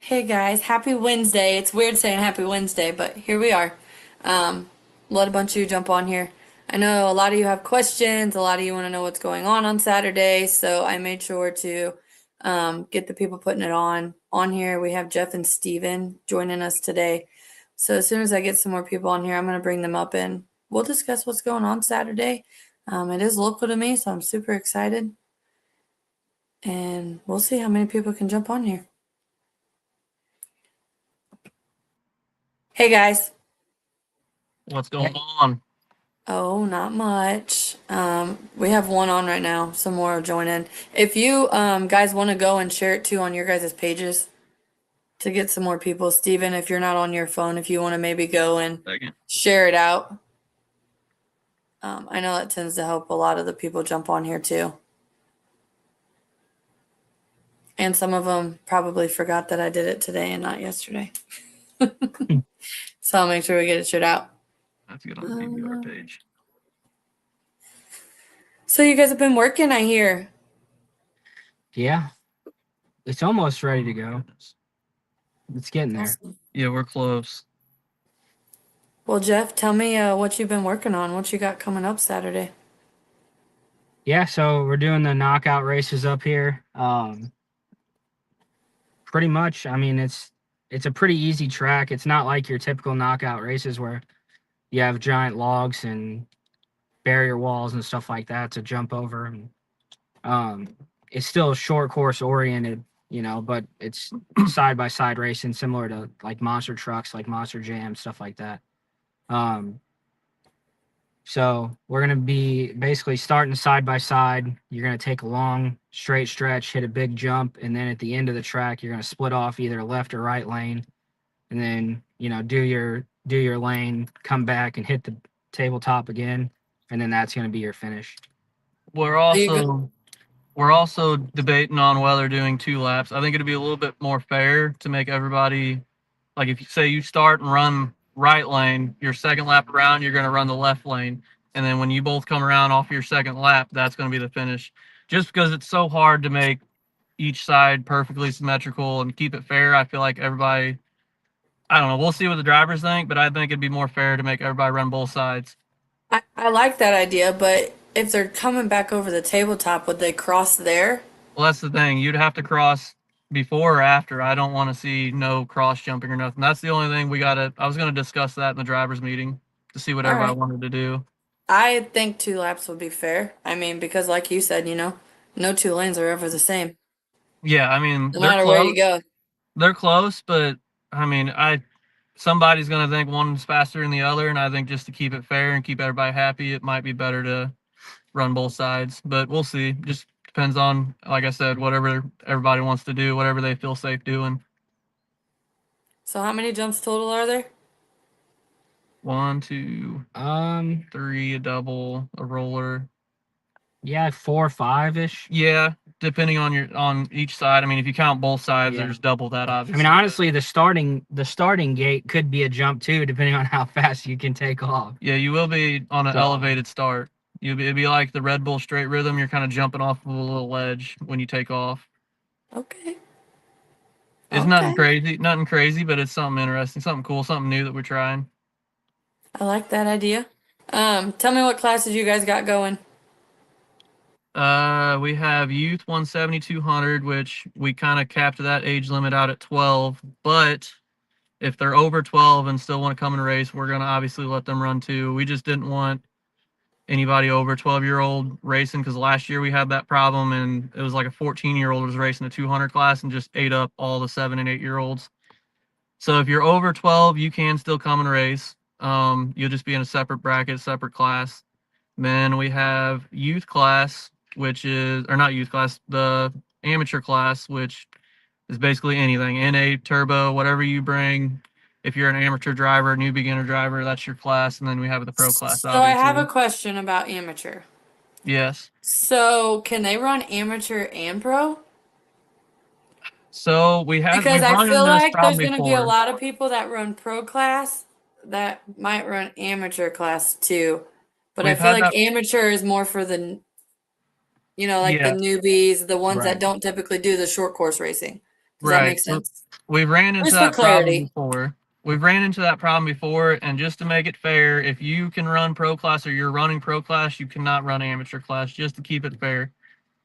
Hey guys, happy Wednesday. It's weird saying happy Wednesday, but here we are. Let a bunch of you jump on here. I know a lot of you have questions, a lot of you want to know what's going on Saturday, so I made sure to get the people putting it on here. We have Jeff and Steven joining us today. So as soon as I get some more people on here, I'm going to bring them up and we'll discuss what's going on Saturday. It is local to me, so I'm super excited. And we'll see how many people can jump on here. Hey guys. What's going on? Oh, not much. We have one on right now. Some more are joining. If you guys want to go and share it too on your guys' pages to get some more people. Steven, if you're not on your phone, if you want to maybe go and share it out. I know that tends to help a lot of the people jump on here too. And some of them probably forgot that I did it today and not yesterday. So I'll make sure we get it shared out. That's good on the BBR page. So you guys have been working, I hear. Yeah. It's almost ready to go. It's getting there. Awesome. Yeah, we're close. Well, Jeff, tell me what you've been working on. What you got coming up Saturday? Yeah, so we're doing the knockout races up here. Pretty much, I mean, it's a pretty easy track. It's not like your typical knockout races where you have giant logs and barrier walls and stuff like that to jump over. It's still short course oriented, but it's side by side racing, similar to like monster trucks, like monster jam, stuff like that. So we're going to be basically starting side by side. You're going to take a long straight stretch, hit a big jump, and then at the end of the track, you're going to split off either left or right lane, and then do your lane, come back and hit the tabletop again, and then that's going to be your finish. We're also debating on whether doing 2 laps. I think it'd be a little bit more fair to make everybody, like if you say you start and run right lane, your second lap around, you're going to run the left lane. And then when you both come around off your second lap, that's going to be the finish. Just because it's so hard to make each side perfectly symmetrical and keep it fair, I feel like everybody, I don't know, we'll see what the drivers think, but I think it'd be more fair to make everybody run both sides. I like that idea, but if they're coming back over the tabletop, would they cross there? Well, that's the thing. You'd have to cross before or after. I don't want to see no cross jumping or nothing. That's the only thing I was going to discuss that in the drivers meeting to see what everybody wanted to do. I think 2 laps would be fair. I mean, because like you said, no 2 lanes are ever the same. Yeah, I mean, No matter where you go. They're close, but I mean, somebody's going to think one's faster than the other, and I think just to keep it fair and keep everybody happy, it might be better to run both sides. But we'll see. Just depends on, like I said, whatever everybody wants to do, whatever they feel safe doing. So how many jumps total are there? 1, 2, 3, a double, a roller. Yeah, 4 or 5-ish. Yeah, depending on each side. I mean, if you count both sides, there's double that, obviously. I mean, honestly, the starting gate could be a jump too, depending on how fast you can take off. Yeah, you will be on an elevated start. It'd be like the Red Bull straight rhythm. You're kind of jumping off of a little ledge when you take off. Okay. It's nothing crazy, but it's something interesting, something cool, something new that we're trying. I like that idea. Tell me what classes you guys got going. We have youth 170, 200, which we kind of capped that age limit out at 12. But if they're over 12 and still want to come and race, we're going to obviously let them run too. We just didn't want anybody over 12-year-old racing because last year we had that problem and it was like a 14-year-old was racing a 200 class and just ate up all the 7 and 8-year-olds. So if you're over 12, you can still come and race. You'll just be in a separate bracket, separate class. Then we have youth class, which is, or not youth class, the amateur class, which is basically anything, NA, turbo, whatever you bring. If you're an amateur driver, new beginner driver, that's your class. And then we have the pro class. So I have a question about amateur. Yes. So can they run amateur and pro? So we have, because I feel like there's going to be a lot of people that run pro class that might run amateur class too. But I feel like amateur is more for the, like the newbies, the ones that don't typically do the short course racing. Does that Right. make sense? We've ran into Just for that problem clarity. before. We've ran into that problem before, and just to make it fair, if you can run pro class or you're running pro class, you cannot run amateur class, just to keep it fair.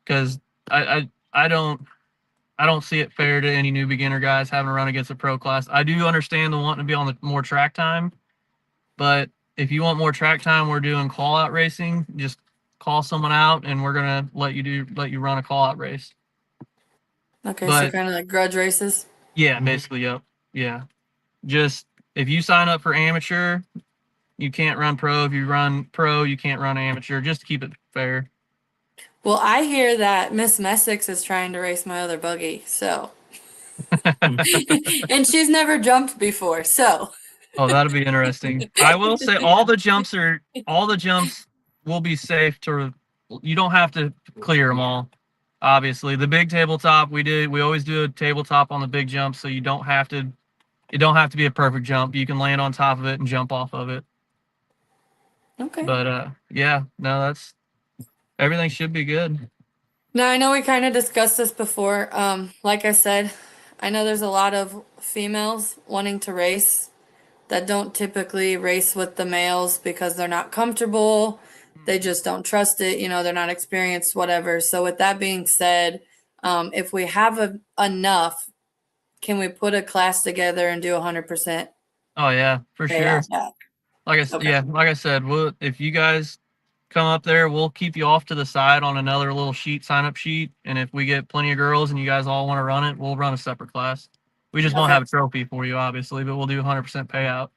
Because I don't see it fair to any new beginner guys having to run against a pro class. I do understand the wanting to be on the more track time, but if you want more track time, we're doing call out racing. Just call someone out, and we're gonna let you run a call out race. Okay, so But kind of like grudge races. yeah, basically, yep, yeah. Just if you sign up for amateur, you can't run pro. If you run pro, you can't run amateur. Just to keep it fair. Well, I hear that Miss Messick is trying to race my other buggy, so. And she's never jumped before, so. Oh, that'll be interesting. I will say all the jumps will be safe to. You don't have to clear them all. Obviously, the big tabletop we always do a tabletop on the big jump, so you don't have to. It don't have to be a perfect jump. You can land on top of it and jump off of it. Okay. But yeah, no, that's everything should be good. Now, I know we kind of discussed this before. Like I said, I know there's a lot of females wanting to race that don't typically race with the males because they're not comfortable. They just don't trust it. They're not experienced, whatever. So, with that being said, if we have enough, can we put a class together and do 100% Oh yeah, for sure. payout back? Okay. Yeah, like I said, if you guys come up there, we'll keep you off to the side on another little sign up sheet. And if we get plenty of girls and you guys all want to run it, we'll run a separate class. We just won't Okay. have a trophy for you, obviously, but we'll do 100% payout.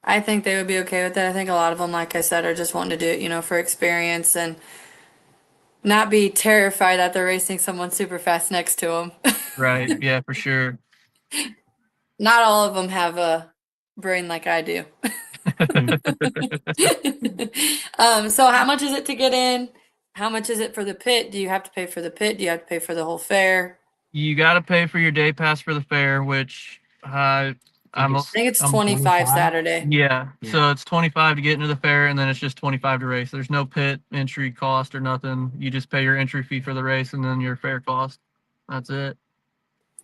I think they would be okay with that. I think a lot of them, like I said, are just wanting to do it, for experience and not be terrified that they're racing someone super fast next to them. Right. Yeah, for sure. Not all of them have a brain like I do. So how much is it to get in? How much is it for the pit? Do you have to pay for the pit? Do you have to pay for the whole fair? You got to pay for your day pass for the fair, which I I think it's I'm 25 25? Saturday. yeah. Yeah. So it's 25 to get into the fair, and then it's just 25 to race. There's no pit entry cost or nothing. You just pay your entry fee for the race and then your fair cost. That's it.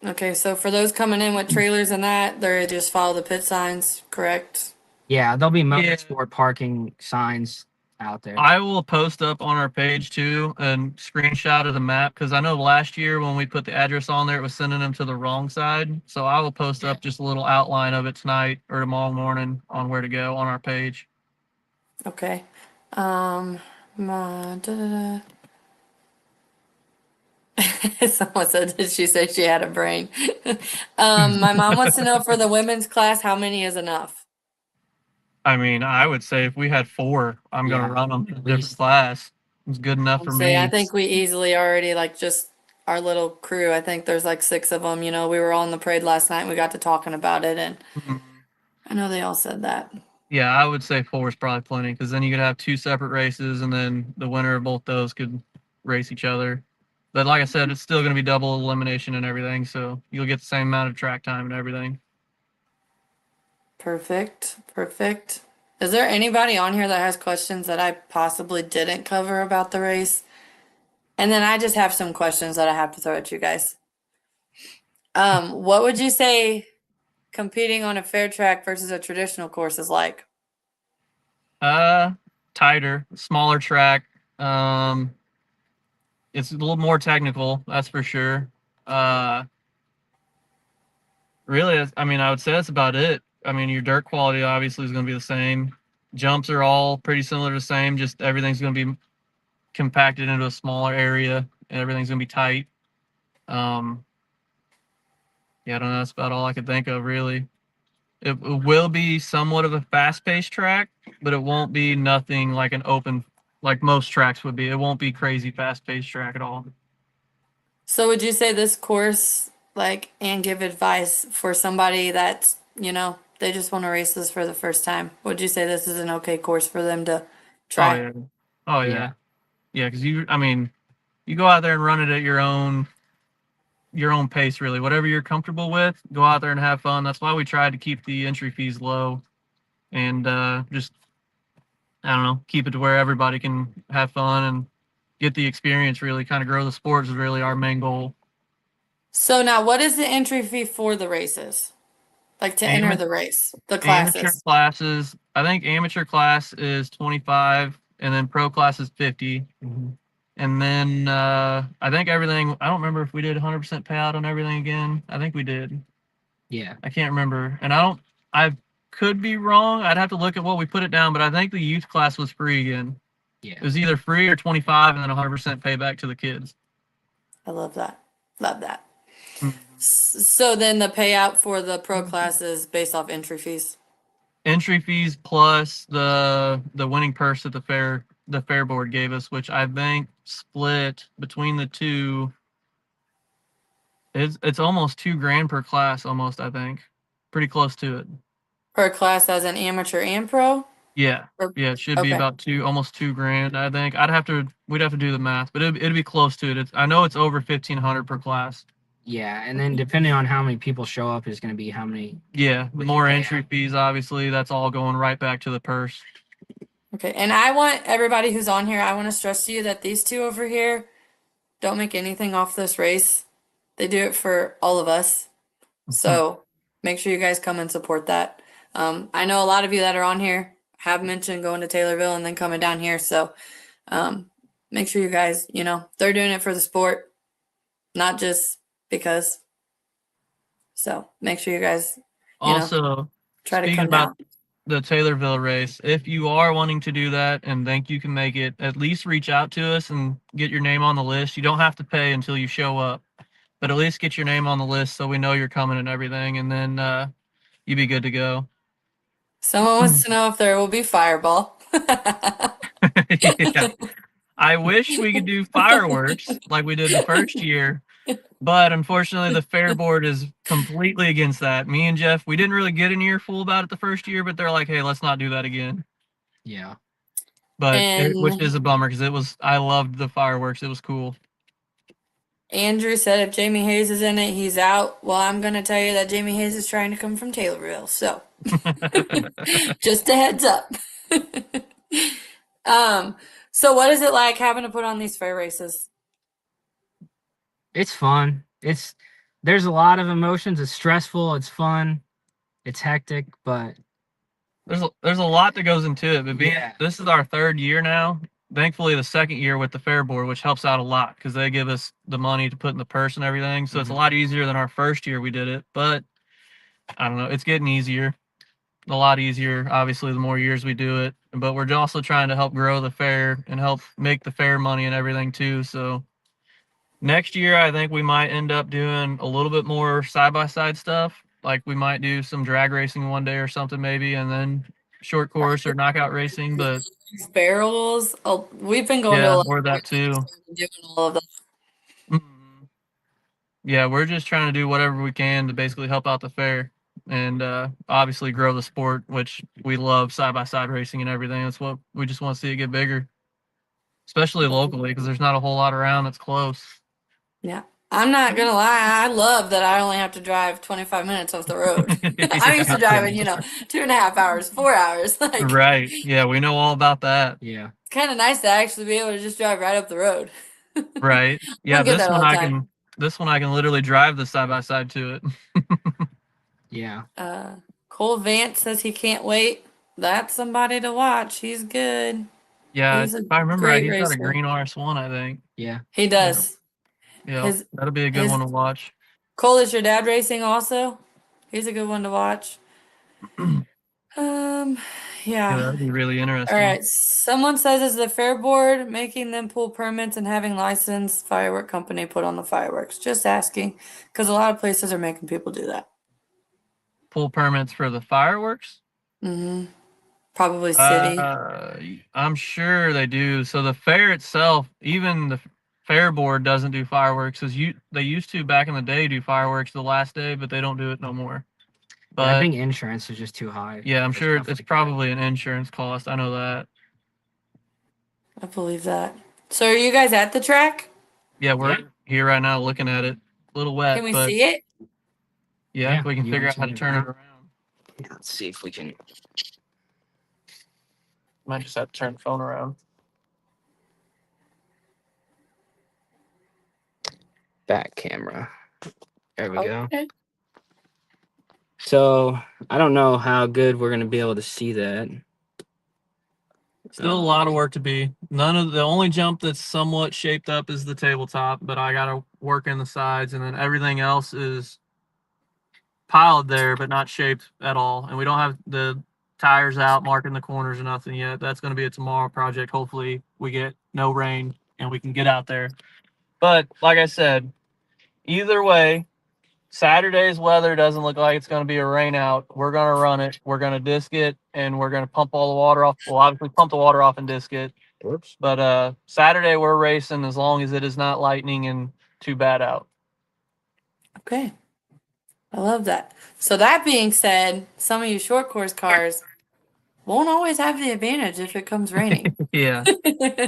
Okay, so for those coming in with trailers and that, they just follow the pit signs, correct? Yeah, there'll be Yeah. motorsport parking signs out there. I will post up on our page too a screenshot of the map because I know last year when we put the address on there, it was sending them to the wrong side. So I will post up just a little outline of it tonight or tomorrow morning on where to go on our page. Okay. Da-da-da. Someone said, did she say she had a brain? My mom wants to know for the women's class, how many is enough? I mean, I would say if we had 4, I'm Yeah, gonna run them in a at different least. class. It's good enough for me. I think we easily already, like, just our little crew, I think there's like 6 of them. We were all in the parade last night and we got to talking about it, and Mhm. I know they all said that. Yeah, I would say 4 is probably plenty because then you could have 2 separate races and then the winner of both those could race each other. But like I said, it's still going to be double elimination and everything, so you'll get the same amount of track time and everything. Perfect. Perfect. Is there anybody on here that has questions that I possibly didn't cover about the race? And then I just have some questions that I have to throw at you guys. What would you say competing on a fair track versus a traditional course is like? Tighter, smaller track. It's a little more technical, that's for sure. Really, I mean, I would say that's about it. I mean, your dirt quality obviously is going to be the same. Jumps are all pretty similar to the same, just everything's going to be compacted into a smaller area and everything's going to be tight. Yeah, I don't know. That's about all I could think of, really. It will be somewhat of a fast-paced track, but it won't be nothing like an open, like most tracks would be. It won't be crazy fast-paced track at all. So would you say this course, like, and give advice for somebody that's, they just want to race this for the first time? Would you say this is an okay course for them to Oh try? yeah, oh yeah, Yeah. yeah. Because I mean, you go out there and run it at your own pace, really. Whatever you're comfortable with, go out there and have fun. That's why we tried to keep the entry fees low, and just I don't know, keep it to where everybody can have fun and get the experience. Really, kind of grow the sport is really our main goal. So now, what is the entry fee for the races? Like to enter the race, the Amateur classes. classes. I think amateur class is 25, and then pro class is 50. And then I think everything. I don't remember if we did 100% payout on everything again. I think we did. Yeah. I can't remember, and I could be wrong. I'd have to look at what we put it down, but I think the youth class was free again. Yeah. It was either free or 25, and then 100% payback to the kids. I love that. Love that. Mhm. So then the payout for the pro class is based off entry fees. Entry fees plus the winning purse that the fair board gave us, which I think split between the two. It's almost $2,000 per class, almost, I think, pretty close to it. Per class as an amateur and pro? Yeah, Or, yeah, it should be okay. about almost $2,000, I think. We'd have to do the math, but it'd be close to it. I know it's over 1,500 per class. Yeah, and then depending on how many people show up is going to be how many. Yeah, the more entry fees, obviously, that's all going right back to the purse. Okay, and I want everybody who's on here, I want to stress to you that these two over here don't make anything off this race. They do it for all of us. So make sure you guys come and support that. I know a lot of you that are on here have mentioned going to Taylorville and then coming down here. So make sure you guys, they're doing it for the sport, not just because. So make sure you guys, Also, try to speaking come about down. the Taylorville race, if you are wanting to do that and think you can make it, at least reach out to us and get your name on the list. You don't have to pay until you show up, but at least get your name on the list so we know you're coming and everything, and then you'd be good to go. Someone wants to know if there will be Fireball. Yeah. I wish we could do fireworks like we did the first year, but unfortunately the fair board is completely against that. Me and Jeff, we didn't really get an earful about it the first year, but they're like, hey, let's not do that again. Yeah. But which And is a bummer because I loved the fireworks. It was cool. Andrew said if Jamie Hayes is in it, he's out. Well, I'm going to tell you that Jamie Hayes is trying to come from Taylorville. So just a heads up. So what is it like having to put on these fair races? It's fun. There's a lot of emotions. It's stressful. It's fun. It's hectic, but There's a lot that goes into it. But Yeah. this is our third year now. Thankfully, the second year with the fair board, which helps out a lot because they give us the money to put in the purse and everything. So it's a lot easier than our first year we did it. But I don't know, it's getting easier. A lot easier, obviously, the more years we do it. But we're also trying to help grow the fair and help make the fair money and everything too. So next year, I think we might end up doing a little bit more side-by-side stuff. Like we might do some drag racing one day or something maybe, and then short course or knockout racing. But Barrels. Oh, we've been going to a yeah, lot or of that too. doing all of that. Mhm. Yeah, we're just trying to do whatever we can to basically help out the fair and obviously grow the sport, which we love side-by-side racing and everything. That's what we just want to see it get bigger, especially locally because there's not a whole lot around that's close. Yeah. I'm not gonna lie, I love that I only have to drive 25 minutes off the road. I'm used to driving, 2.5 hours, 4 hours. Like, Right. Yeah, we know all about that. yeah. kind of nice to actually be able to just drive right up the road. Right. Yeah, Don't get that all the time. this one I can literally drive the side by side to it. Yeah. Cole Vance says he can't wait. That's somebody to watch. He's good. Yeah, He's a if I remember right, great he's got a racer. green RS1, I think. Yeah. He does. Yeah, that'll be a good one to watch. Cole, is your dad racing also? He's a good one to watch. Yeah, Yeah. that'd be really interesting. All right. Someone says, is the fair board making them pull permits and having licensed firework company put on the fireworks? Just asking, because a lot of places are making people do that. Pull permits for the fireworks? Mm-hmm. Probably city. I'm sure they do. So the fair itself, even the fair board doesn't do fireworks. They used to back in the day do fireworks the last day, but they don't do it no more. But Yeah, I think insurance is just too high. yeah, I'm for sure stuff it's like that. probably an insurance cost. I know that. I believe that. So are you guys at the track? Yeah, we're here right now looking at it. A little wet, Can we but see it? yeah, we can you figure want out how to to turn it around. Yeah, let's see if we can. Might just have to turn the phone around. Back camera. There we go. Okay. So I don't know how good we're gonna be able to see that. Still a lot of work to be. The only jump that's somewhat shaped up is the tabletop, but I got to work in the sides, and then everything else is piled there, but not shaped at all. And we don't have the tires out marking the corners or nothing yet. That's going to be a tomorrow project. Hopefully we get no rain and we can get out there. But like I said, either way, Saturday's weather doesn't look like it's going to be a rain out. We're going to run it. We're going to disc it, and we're going to pump all the water off. Well, obviously pump the water off and disc it. Whoops. But Saturday we're racing as long as it is not lightning and too bad out. Okay. I love that. So that being said, some of you short course cars won't always have the advantage if it comes raining. Yeah.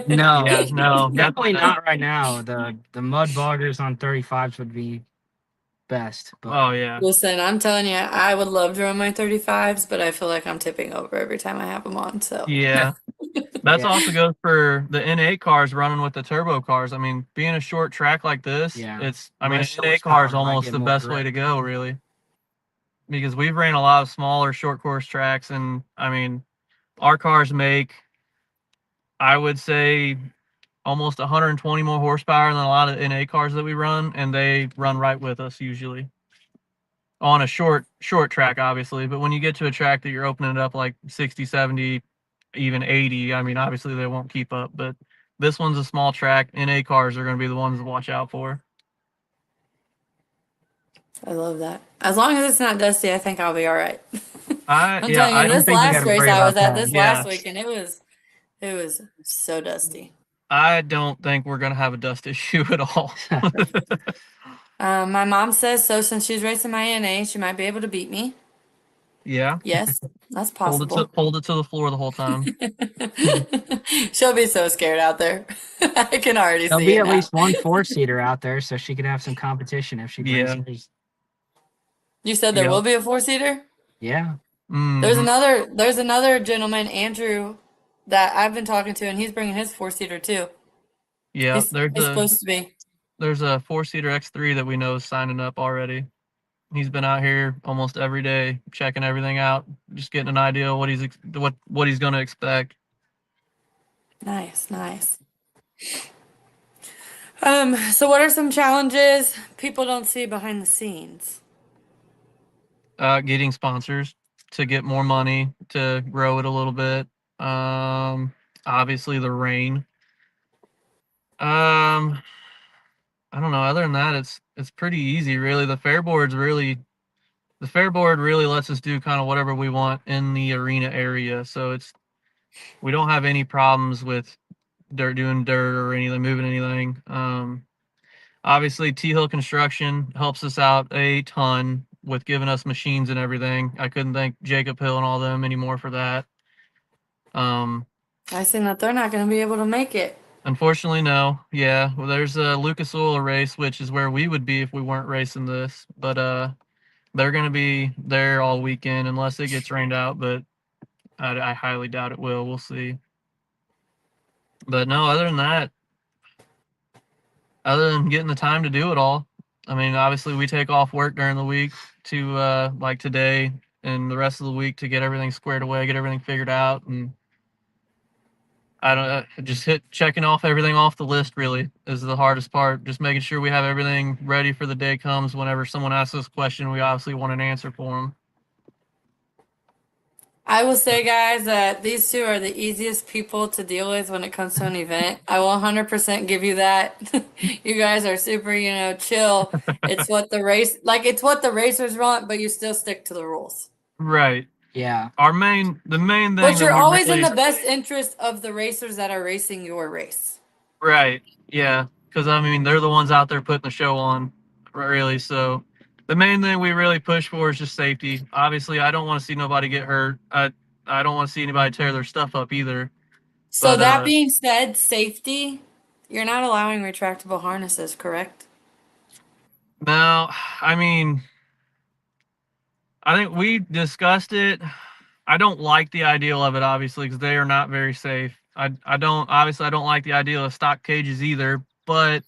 No, Yeah, no, definitely not right now. The mud boggers on 35s would be best. But Oh yeah. Listen, I'm telling you, I would love to run my 35s, but I feel like I'm tipping over every time I have them on. So Yeah. That's Yeah. also goes for the N8 cars running with the turbo cars. I mean, being a short track like this, Yeah. I mean, Less an N8 car is horsepower might almost get the more best way grip. to go, really. Because we've ran a lot of smaller short course tracks, and I mean, our cars make, I would say, almost 120 more horsepower than a lot of N8 cars that we run, and they run right with us usually. On a short track, obviously, but when you get to a track that you're opening it up like 60, 70, even 80, I mean, obviously they won't keep up, but this one's a small track. NA cars are going to be the ones to watch out for. I love that. As long as it's not dusty, I think I'll be all right. I'm Yeah, telling you, I this think we last gotta race worry I about was at that. this Yeah. last weekend, it was so dusty. I don't think we're going to have a dust issue at all. My mom says so since she's racing my NA, she might be able to beat me. Yeah, Yes, that's hold it possible. to the floor the whole time. She'll be so scared out there. I can already There'll see be it at now. least one 4-seater out there, so she could have some competition if she brings Yeah. hers. You said there Yep. will be a 4-seater? Yeah. There's Mhm. another gentleman, Andrew, that I've been talking to, and he's bringing his 4-seater too. Yeah, He's supposed to be. there's a 4-seater X3 that we know is signing up already. He's been out here almost every day, checking everything out, just getting an idea of what he's going to expect. Nice, nice. So what are some challenges people don't see behind the scenes? Getting sponsors to get more money to grow it a little bit. Obviously the rain. I don't know. Other than that, it's pretty easy, really. The fair board really lets us do kind of whatever we want in the arena area. So we don't have any problems with doing dirt or anything, moving anything. Obviously T Hill Construction helps us out a ton with giving us machines and everything. I couldn't thank Jacob Hill and all them anymore for that. I seen that they're not going to be able to make it. Unfortunately, no. Yeah, well, there's a Lucas Oil race, which is where we would be if we weren't racing this. But they're gonna be there all weekend unless it gets rained out. But I highly doubt it will. We'll see. But no, other than that, other than getting the time to do it all, I mean, obviously we take off work during the week to like today and the rest of the week to get everything squared away, get everything figured out, and I don't just checking off everything off the list really is the hardest part. Just making sure we have everything ready for the day comes. Whenever someone asks us a question, we obviously want an answer for them. I will say, guys, that these two are the easiest people to deal with when it comes to an event. I will 100% give you that. You guys are super, chill. It's what the racers want, but you still stick to the rules. Right. Yeah. The main thing But you're that we always in really, the best interest of the racers that are racing your race. right. Yeah. Because I mean, they're the ones out there putting the show on, really. So the main thing we really push for is just safety. Obviously, I don't want to see nobody get hurt. I don't want to see anybody tear their stuff up either. So But that being said, safety, you're not allowing retractable harnesses, correct? now, I mean, I think we discussed it. I don't like the idea of it, obviously, because they are not very safe. I don't like the idea of stock cages either, but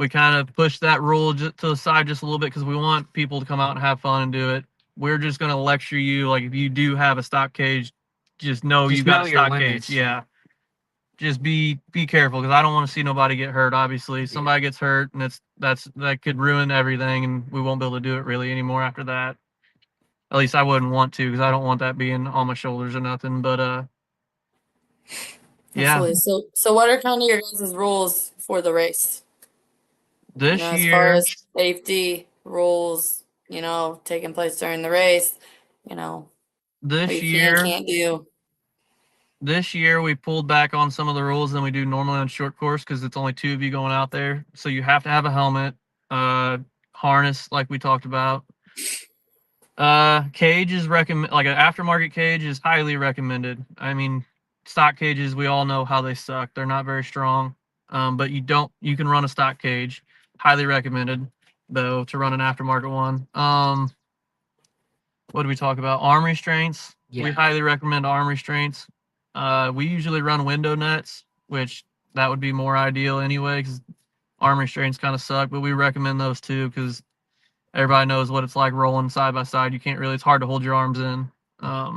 we kind of pushed that rule to the side just a little bit because we want people to come out and have fun and do it. We're just going to lecture you. Like, if you do have a stock cage, just know you got know a your stock limits. cage. Yeah. Just be careful, because I don't want to see nobody get hurt. Obviously, somebody gets hurt, and that could ruin everything, and we won't be able to do it really anymore after that. At least I wouldn't want to, because I don't want that being on my shoulders or nothing. But yeah, Absolutely. So what are kind of your guys' rules for the race? this As far year, as safety rules, taking place during the race, what this you can, year, can't do. this year we pulled back on some of the rules than we do normally on short course, because it's only 2 of you going out there, so you have to have a helmet, harness, like we talked about. Cage is recommend, like an aftermarket cage is highly recommended. I mean, stock cages, we all know how they suck. They're not very strong. But you can run a stock cage. Highly recommended, though, to run an aftermarket one. What do we talk about? Arm restraints. We Yeah. highly recommend arm restraints. We usually run window nuts, which that would be more ideal anyway, because arm restraints kind of suck, but we recommend those too, because everybody knows what it's like rolling side by side. It's hard to hold your arms in. I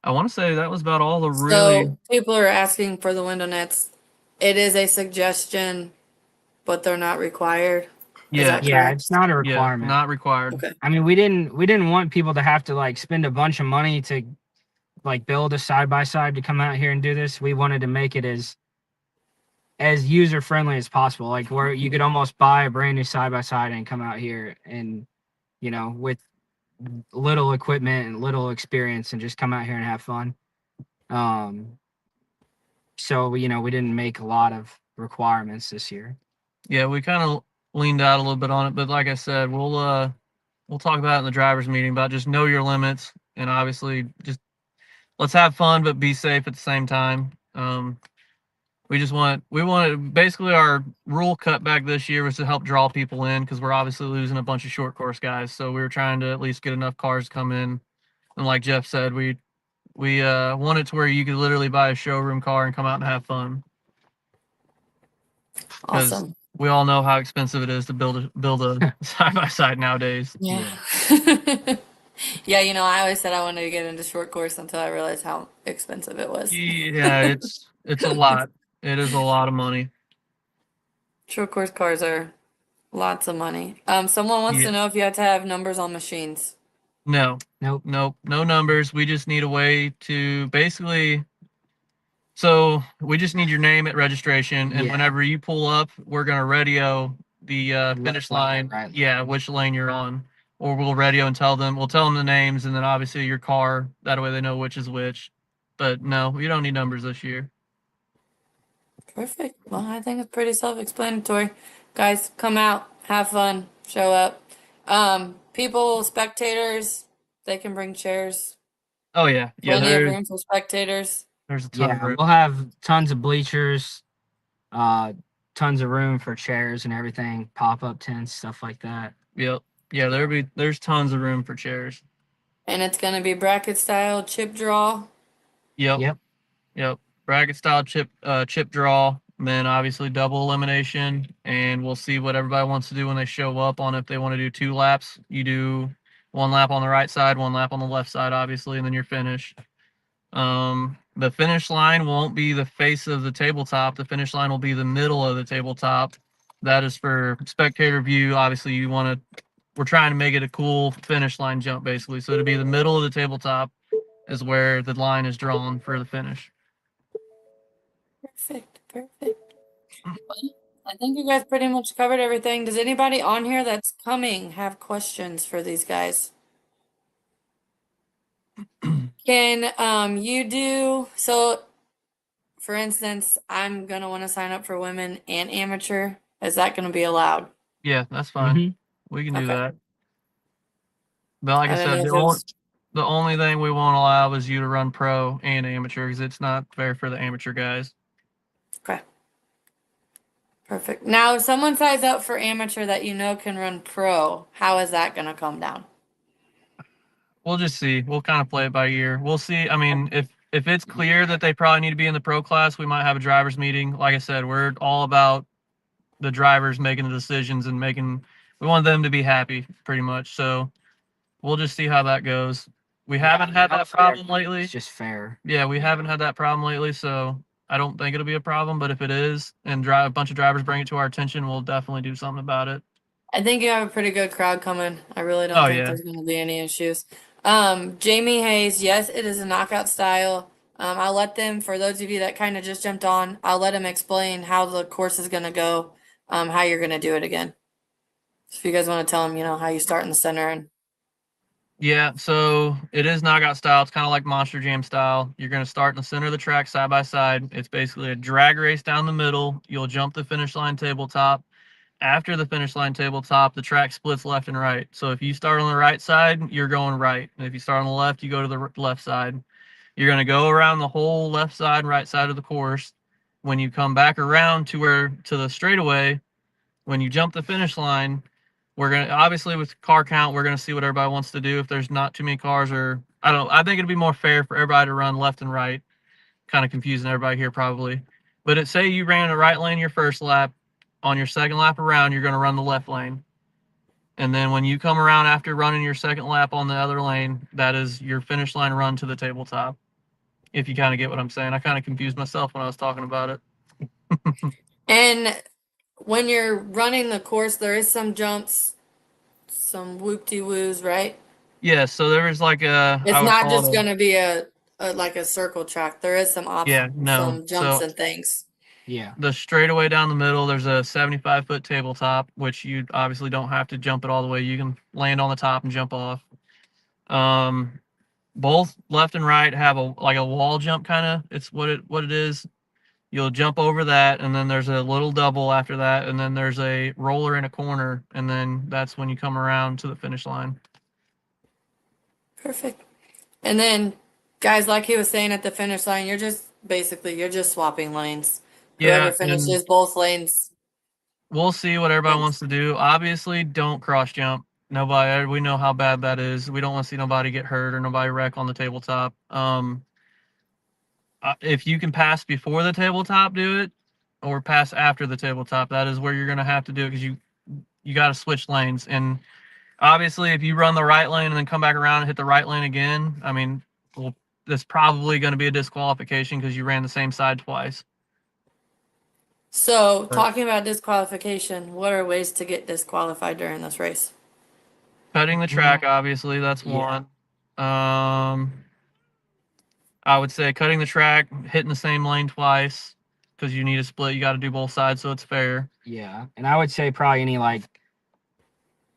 want to say that was about all the really. So people are asking for the window nets. It is a suggestion, but they're not required. Is that Yeah, correct? it's not a Yeah, requirement. not required. Okay. I mean, we didn't want people to have to like spend a bunch of money to like build a side by side to come out here and do this. We wanted to make it as user friendly as possible. Like, where you could almost buy a brand new side by side and come out here and, with little equipment and little experience, and just come out here and have fun. So we didn't make a lot of requirements this year. Yeah, we kind of leaned out a little bit on it, but like I said, we'll talk about it in the drivers meeting about just know your limits, and obviously just let's have fun but be safe at the same time. We wanted basically our rule cutback this year was to help draw people in, because we're obviously losing a bunch of short course guys, so we were trying to at least get enough cars to come in. And like Jeff said, we want it to where you could literally buy a showroom car and come out and have fun. Because Awesome. we all know how expensive it is to build a side by side nowadays. Yeah. Yeah, I always said I wanted to get into short course until I realized how expensive it was. Yeah, it's a lot. It is a lot of money. Short course cars are lots of money. Someone wants Yeah. to know if you have to have numbers on machines. No, Nope. no numbers. We just need a way to basically. So we just need your name at registration, and Yeah. whenever you pull up, we're gonna radio the finish Left lane, line. right Yeah, which lane you're on, or we'll radio and we'll tell them the names, and then obviously your car. That way they know which is which. But no, we don't need numbers this year. Perfect. Well, I think it's pretty self-explanatory. Guys, come out, have fun, show up. People, spectators, they can bring chairs. Oh yeah, Plenty of room for spectators. there's a ton of room. We'll have tons of bleachers, tons of room for chairs and everything, pop-up tents, stuff like that. Yep. Yeah, there's tons of room for chairs. And it's gonna be bracket style chip draw. Yep. Bracket style chip draw, and then obviously double elimination, and we'll see what everybody wants to do when they show up on if they want to do 2 laps. You do 1 lap on the right side, 1 lap on the left side, obviously, and then you're finished. The finish line won't be the face of the tabletop. The finish line will be the middle of the tabletop. That is for spectator view. Obviously, we're trying to make it a cool finish line jump, basically. So to be the middle of the tabletop is where the line is drawn for the finish. Perfect. Well, I think you guys pretty much covered everything. Does anybody on here that's coming have questions for these guys? Can you do so? For instance, I'm gonna want to sign up for women and amateur. Is that gonna be allowed? Yeah, that's fine. Mhm. We can do Okay. that. But like I I don't said, know if it was- the only thing we won't allow is you to run pro and amateur, because it's not fair for the amateur guys. Okay. Perfect. Now, if someone signs up for amateur that can run pro, how is that gonna come down? We'll just see. We'll kind of play it by ear. We'll see. I mean, if it's clear that they probably need to be in the pro class, we might have a drivers meeting. Like I said, we're all about the drivers making the decisions and we want them to be happy pretty much. So we'll just see how that goes. We haven't had that problem lately. It's just fair. Yeah, we haven't had that problem lately, so I don't think it'll be a problem. But if it is, and a bunch of drivers bring it to our attention, we'll definitely do something about it. I think you have a pretty good crowd coming. I really don't Oh, think yeah. there's going to be any issues. Jamie Hayes, yes, it is a knockout style. I'll let them, for those of you that kind of just jumped on, I'll let them explain how the course is going to go, how you're going to do it again. So if you guys want to tell them, how you start in the center and Yeah, so it is knockout style. It's kind of like Monster Jam style. You're going to start in the center of the track side by side. It's basically a drag race down the middle. You'll jump the finish line tabletop. After the finish line tabletop, the track splits left and right. So if you start on the right side, you're going right. And if you start on the left, you go to the left side. You're going to go around the whole left side and right side of the course. When you come back around to the straightaway, when you jump the finish line, we're going to, obviously with car count, we're going to see what everybody wants to do. If there's not too many cars, or I think it'd be more fair for everybody to run left and right. Kind of confusing everybody here probably. But say you ran the right lane your first lap. On your second lap around, you're going to run the left lane. And then when you come around after running your second lap on the other lane, that is your finish line run to the tabletop. If you kind of get what I'm saying. I kind of confused myself when I was talking about it. And when you're running the course, there is some jumps, some whoop-de-woos, right? Yeah, so there is like It's not just going to be a like a circle track. There is some some jumps and things. Yeah. The straightaway down the middle, there's a 75-foot tabletop, which you obviously don't have to jump it all the way. You can land on the top and jump off. Both left and right have a wall jump kind of. It's what it is. You'll jump over that, and then there's a little double after that, and then there's a roller in a corner, and then that's when you come around to the finish line. Perfect. And then, guys, like he was saying at the finish line, you're just swapping lanes. Whoever finishes both lanes. We'll see what everybody wants to do. Obviously, don't cross jump. Nobody. We know how bad that is. We don't want to see nobody get hurt or nobody wreck on the tabletop. If you can pass before the tabletop, do it, or pass after the tabletop. That is where you're going to have to do it, because you got to switch lanes. And obviously, if you run the right lane and then come back around and hit the right lane again, I mean, that's probably going to be a disqualification because you ran the same side twice. So, talking about disqualification, what are ways to get disqualified during this race? Cutting the track, obviously, that's one. I would say cutting the track, hitting the same lane twice, because you need a split. You got to do both sides so it's fair. Yeah, and I would say probably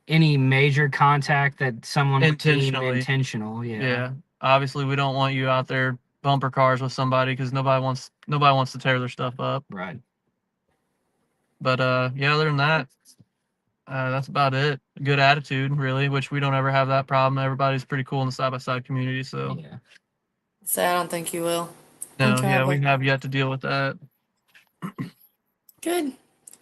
any major contact that someone would deem intentional. Yeah. Obviously, we don't want you out there bumper cars with somebody, because nobody wants to tear their stuff up. Right. But yeah, other than that, that's about it. Good attitude, really, which we don't ever have that problem. Everybody's pretty cool in the side-by-side community, so. Yeah. So I don't think you will. No, yeah, we have yet to deal with that. Good.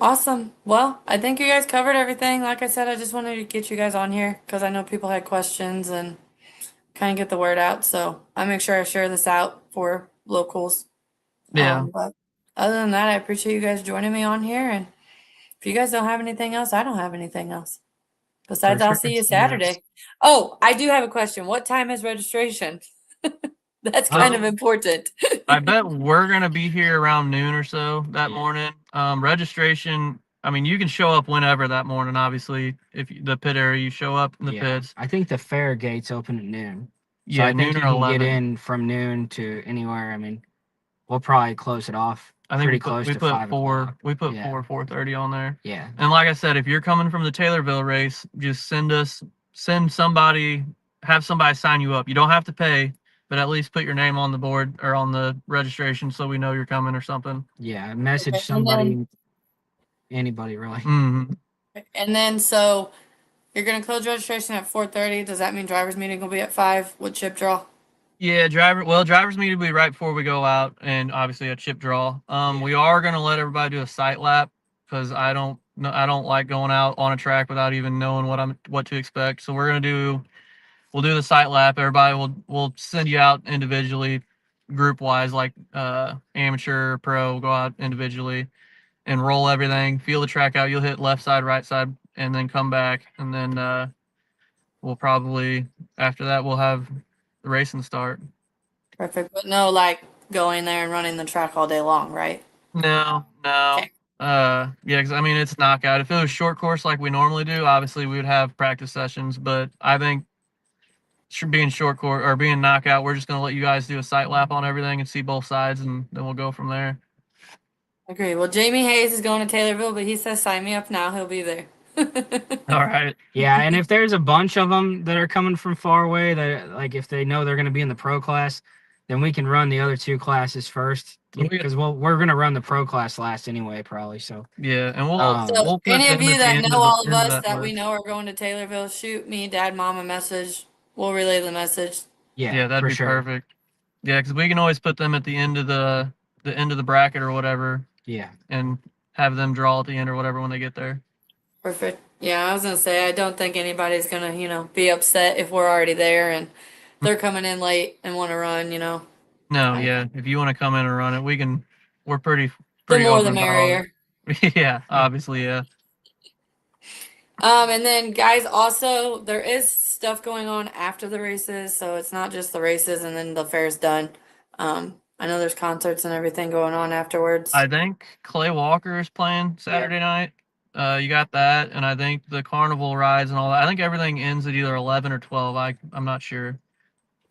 Awesome. Well, I think you guys covered everything. Like I said, I just wanted to get you guys on here because I know people had questions and kind of get the word out. So I make sure I share this out for locals. Yeah. But other than that, I appreciate you guys joining me on here. And if you guys don't have anything else, I don't have anything else. Besides, I'll see you Saturday. Oh, I do have a question. What time is registration? That's kind of important. I bet we're going to be here around noon or so that morning. Registration, I mean, you can show up whenever that morning, obviously. If the pit area, you show up in the pits. I think the fair gates open at noon. So Yeah, I think noon you or can 11. get in from noon to anywhere. I mean, we'll probably close it off I think pretty close to 5 o'clock. We put 4:30 on there. Yeah. And like I said, if you're coming from the Taylorville race, just send somebody, have somebody sign you up. You don't have to pay, but at least put your name on the board or on the registration so we know you're coming or something. Yeah, message somebody, anybody really. Mm-hmm. And then, so you're going to close registration at 4:30. Does that mean driver's meeting will be at 5 with chip draw? Yeah, driver's meeting will be right before we go out, and obviously a chip draw. We are going to let everybody do a sight lap, because I don't like going out on a track without even knowing what to expect. So we'll do the sight lap. Everybody will send you out individually, group wise, like amateur, pro, go out individually, and roll everything, feel the track out. You'll hit left side, right side, and then come back. And then we'll probably, after that, we'll have the racing start. Perfect. But no, like going there and running the track all day long, right? No. Okay. Yeah, because I mean, it's knockout. If it was short course like we normally do, obviously we would have practice sessions. But I think being short course or being knockout, we're just going to let you guys do a sight lap on everything and see both sides, and then we'll go from there. Agree. Well, Jamie Hayes is going to Taylorville, but he says sign me up now. He'll be there. All right. Yeah, and if there's a bunch of them that are coming from far away, that like if they know they're going to be in the pro class, then we can run the other two classes first because we're going to run the pro class last anyway, probably. So Yeah, and we'll So we'll put any of them you at the that end know all of end us that we list. know are going to Taylorville, shoot me, Dad, Mom a message. We'll relay the message. Yeah, that'd for be sure. perfect. Yeah, because we can always put them at the end of the end of the bracket or whatever, Yeah. and have them draw at the end or whatever when they get there. Perfect. Yeah, I was gonna say I don't think anybody's gonna, be upset if we're already there and they're coming in late and want to run, No, I- yeah. If you want to come in and run it, we can. We're pretty The more the open about all merrier. that. Yeah, obviously, yeah. And then guys, also there is stuff going on after the races, so it's not just the races and then the fair's done. I know there's concerts and everything going on afterwards. I think Clay Walker is playing Saturday night. You got that, and I think the carnival rides and all that. I think everything ends at either 11 or 12. I'm not sure.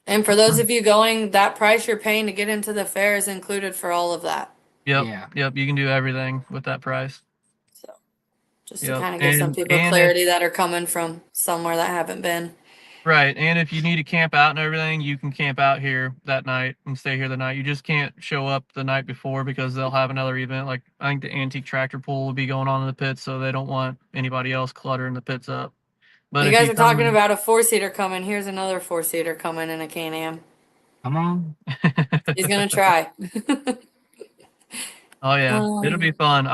And for those of you going, that price you're paying to get into the fair is included for all of that. Yep. Yeah. Yep. You can do everything with that price. So just to Yep. kind of give some people And clarity that are coming from somewhere that haven't been. right. And if you need to camp out and everything, you can camp out here that night and stay here the night. You just can't show up the night before because they'll have another event. Like I think the antique tractor pool will be going on in the pits, so they don't want anybody else cluttering the pits up. But You if guys you are talking come- about a 4-seater coming. Here's another 4-seater coming in a Can-Am. Come on. He's gonna try. Oh yeah, it'll be fun.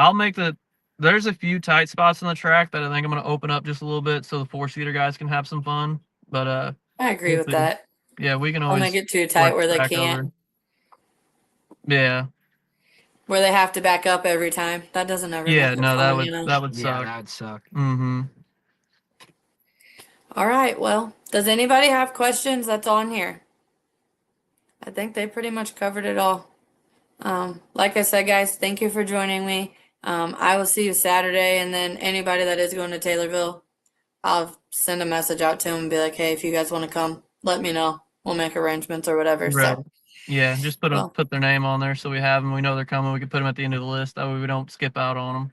There's a few tight spots on the track that I think I'm gonna open up just a little bit so the 4-seater guys can have some fun. But I agree with hopefully- that. yeah, we can Don't always make it too tight work where they back can't, over. Yeah, where they have to back up every time. That doesn't ever yeah, make it no, fun, that would Yeah, suck. that would suck. Mm-hmm. All right, well, does anybody have questions that's on here? I think they pretty much covered it all. Like I said, guys, thank you for joining me. I will see you Saturday, and then anybody that is going to Taylorville, I'll send a message out to them and be like, hey, if you guys want to come, let me know. We'll make arrangements or whatever. Right. So, Yeah, just Well- put their name on there so we have them. We know they're coming. We can put them at the end of the list. That way we don't skip out on them.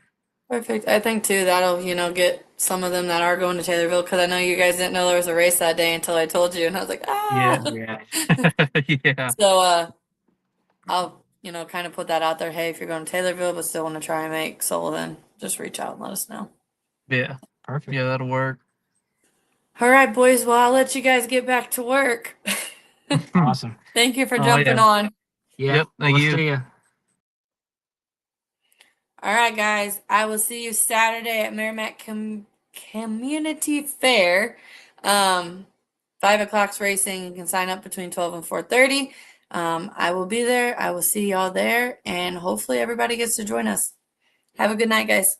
perfect. I think too that'll, get some of them that are going to Taylorville, because I know you guys didn't know there was a race that day until I told you, and I was like, ah. Yeah. Yeah. So, I'll, kind of put that out there. Hey, if you're going to Taylorville but still want to try and make Sullivan, just reach out and let us know. Yeah. Perfect. Yeah, that'll work. All right, boys. Well, I'll let you guys get back to work. Awesome. Thank you for Oh, jumping yeah. on. Yeah. Yep, thank we'll you. see ya. All right, guys. I will see you Saturday at Merrimack Community Fair. 5 o'clock's racing. You can sign up between 12 and 4:30. I will be there. I will see y'all there, and hopefully everybody gets to join us. Have a good night, guys.